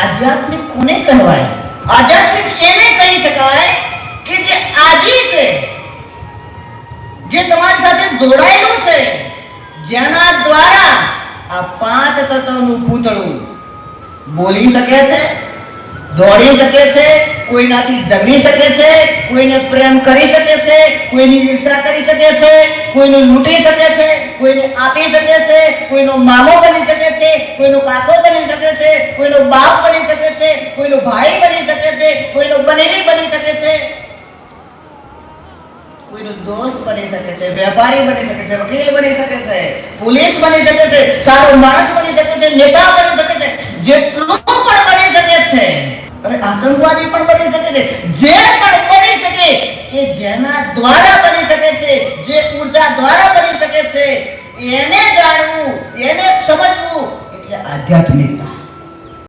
આધ્યાત્મિક કોને કહેવાય? આધ્યાત્મિક એને કહી શકાય કે જે આજી છે, જે તમારી સાથે જોડાયેલું છે, જેના દ્વારા આ પાંચ તત્વનું પૂતળું બોલી શકે છે, દોડી શકે છે, કોઈનાથી જમી શકે છે, કોઈને પ્રેમ કરી શકે છે, કોઈની ઈર્ષા કરી શકે છે, કોઈને લૂંટી શકે છે, કોઈને આપી શકે છે, કોઈનો મામો બની શકે છે, કોઈનો કાકો બની શકે છે, કોઈનો બાપ બની શકે છે, કોઈનો ભાઈ બની શકે છે, કોઈનો બનેવી બની શકે છે, કોઈનો દોસ્ત બની શકે છે, વેપારી બની શકે છે, વકીલ બની શકે છે, પોલીસ બની શકે છે, સારો માણસ બની શકે છે, નેતા બની શકે છે, જેટલું પણ બની શકે છે, અને આતંકવાદી પણ બની શકે છે, જે પણ બની શકે એ જેના દ્વારા બની શકે છે, જે ઉર્જા દ્વારા બની શકે છે, એને જાણવું, એને સમજવું એટલે આધ્યાત્મિકતા.